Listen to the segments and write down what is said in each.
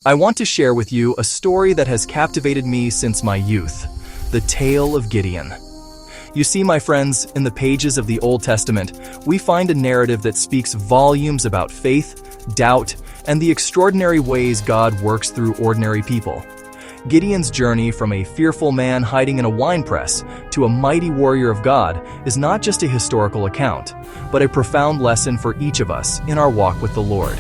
I want to share with you a story that has captivated me since my youth, the tale of Gideon. You see, my friends, in the pages of the Old Testament, we find a narrative that speaks volumes about faith, doubt, and the extraordinary ways God works through ordinary people. Gideon's journey from a fearful man hiding in a winepress to a mighty warrior of God is not just a historical account, but a profound lesson for each of us in our walk with the Lord.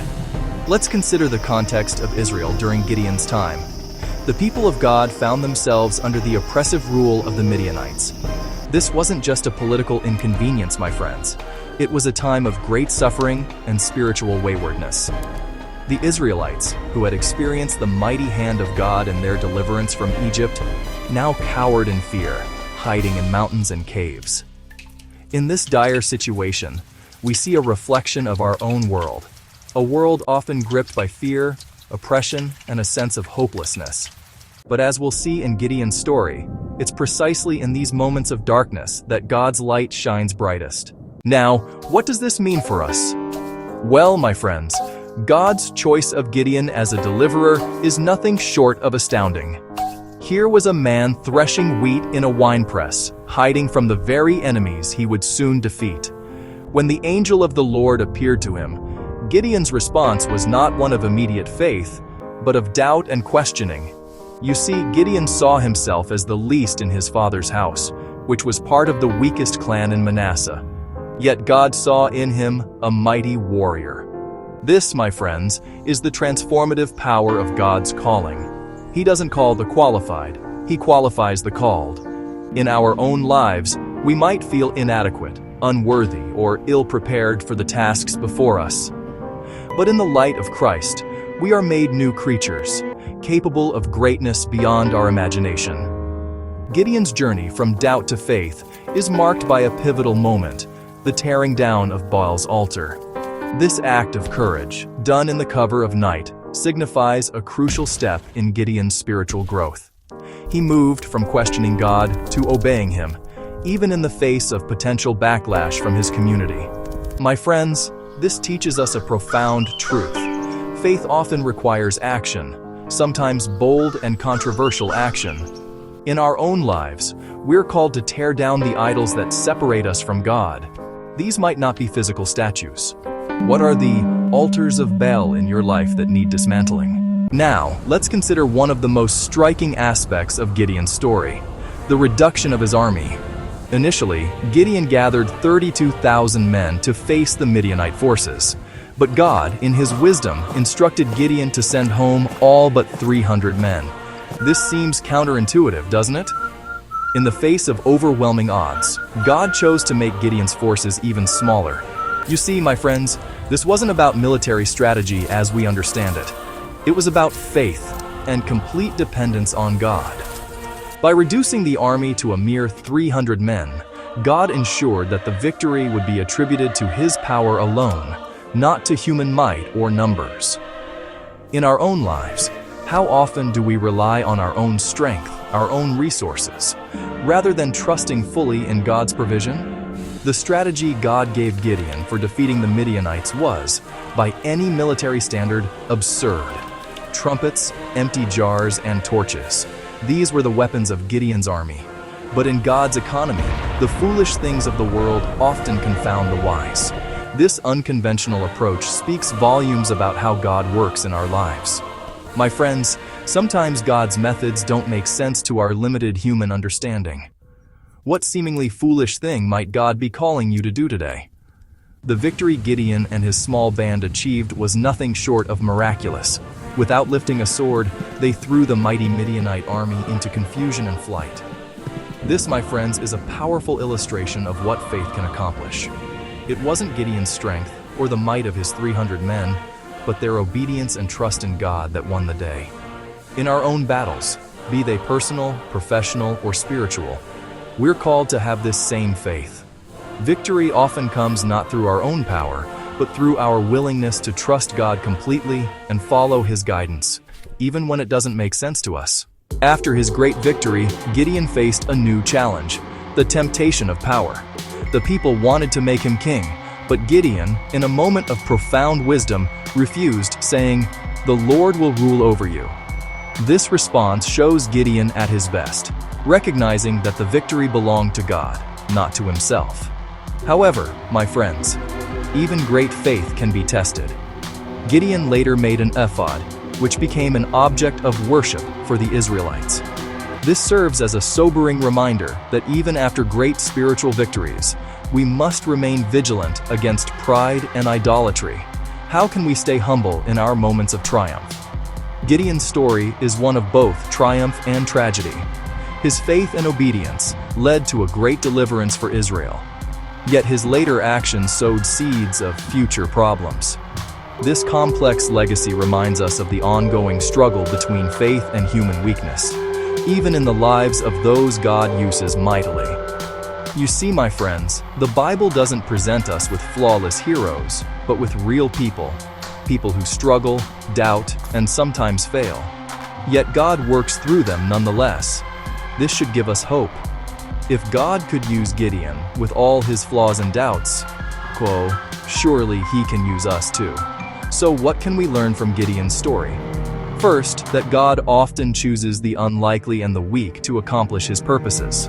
Let's consider the context of Israel during Gideon's time. The people of God found themselves under the oppressive rule of the Midianites. This wasn't just a political inconvenience, my friends. It was a time of great suffering and spiritual waywardness. The Israelites, who had experienced the mighty hand of God in their deliverance from Egypt, now cowered in fear, hiding in mountains and caves. In this dire situation, we see a reflection of our own world, a world often gripped by fear, oppression, and a sense of hopelessness. But as we'll see in Gideon's story, it's precisely in these moments of darkness that God's light shines brightest. Now, what does this mean for us? Well, my friends, God's choice of Gideon as a deliverer is nothing short of astounding. Here was a man threshing wheat in a winepress, hiding from the very enemies he would soon defeat. When the angel of the Lord appeared to him, Gideon's response was not one of immediate faith, but of doubt and questioning. You see, Gideon saw himself as the least in his father's house, which was part of the weakest clan in Manasseh. Yet God saw in him a mighty warrior. This, my friends, is the transformative power of God's calling. He doesn't call the qualified, He qualifies the called. In our own lives, we might feel inadequate, unworthy, or ill-prepared for the tasks before us. But in the light of Christ, we are made new creatures, capable of greatness beyond our imagination. Gideon's journey from doubt to faith is marked by a pivotal moment, the tearing down of Baal's altar. This act of courage, done in the cover of night, signifies a crucial step in Gideon's spiritual growth. He moved from questioning God to obeying Him, even in the face of potential backlash from his community. My friends, this teaches us a profound truth. Faith often requires action, sometimes bold and controversial action. In our own lives, we're called to tear down the idols that separate us from God. These might not be physical statues. What are the altars of Baal in your life that need dismantling? Now, let's consider one of the most striking aspects of Gideon's story, the reduction of his army. Initially, Gideon gathered 32,000 men to face the Midianite forces. But God, in His wisdom, instructed Gideon to send home all but 300 men. This seems counterintuitive, doesn't it? In the face of overwhelming odds, God chose to make Gideon's forces even smaller. You see, my friends, this wasn't about military strategy as we understand it. It was about faith and complete dependence on God. By reducing the army to a mere 300 men, God ensured that the victory would be attributed to His power alone, not to human might or numbers. In our own lives, how often do we rely on our own strength, our own resources, rather than trusting fully in God's provision? The strategy God gave Gideon for defeating the Midianites was, by any military standard, absurd. Trumpets, empty jars, and torches. These were the weapons of Gideon's army. But in God's economy, the foolish things of the world often confound the wise. This unconventional approach speaks volumes about how God works in our lives. My friends, sometimes God's methods don't make sense to our limited human understanding. What seemingly foolish thing might God be calling you to do today? The victory Gideon and his small band achieved was nothing short of miraculous. Without lifting a sword, they threw the mighty Midianite army into confusion and flight. This, my friends, is a powerful illustration of what faith can accomplish. It wasn't Gideon's strength or the might of his 300 men, but their obedience and trust in God that won the day. In our own battles, be they personal, professional, or spiritual, we're called to have this same faith. Victory often comes not through our own power, but through our willingness to trust God completely and follow His guidance, even when it doesn't make sense to us. After his great victory, Gideon faced a new challenge, the temptation of power. The people wanted to make him king, but Gideon, in a moment of profound wisdom, refused, saying, "The Lord will rule over you." This response shows Gideon at his best, recognizing that the victory belonged to God, not to himself. However, my friends, even great faith can be tested. Gideon later made an ephod, which became an object of worship for the Israelites. This serves as a sobering reminder that even after great spiritual victories, we must remain vigilant against pride and idolatry. How can we stay humble in our moments of triumph? Gideon's story is one of both triumph and tragedy. His faith and obedience led to a great deliverance for Israel. Yet his later actions sowed seeds of future problems. This complex legacy reminds us of the ongoing struggle between faith and human weakness, even in the lives of those God uses mightily. You see, my friends, the Bible doesn't present us with flawless heroes, but with real people who struggle, doubt, and sometimes fail. Yet God works through them nonetheless. This should give us hope. If God could use Gideon with all his flaws and doubts, surely he can use us too. So what can we learn from Gideon's story? First, that God often chooses the unlikely and the weak to accomplish his purposes.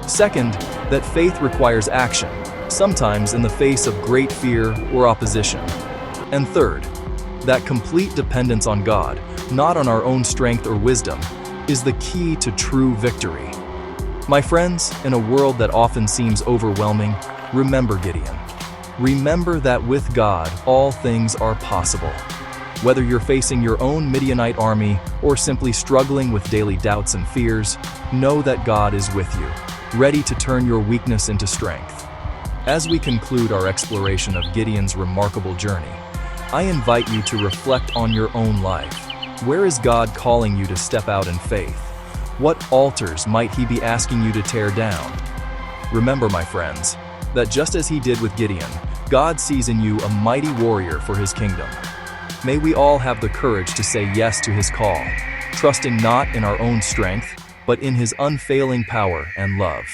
Second, that faith requires action, sometimes in the face of great fear or opposition. And third, that complete dependence on God, not on our own strength or wisdom, is the key to true victory. My friends, in a world that often seems overwhelming, remember Gideon. Remember that with God, all things are possible. Whether you're facing your own Midianite army or simply struggling with daily doubts and fears, know that God is with you, ready to turn your weakness into strength. As we conclude our exploration of Gideon's remarkable journey, I invite you to reflect on your own life. Where is God calling you to step out in faith? What altars might he be asking you to tear down? Remember, my friends, that just as he did with Gideon, God sees in you a mighty warrior for his kingdom. May we all have the courage to say yes to his call, trusting not in our own strength, but in his unfailing power and love.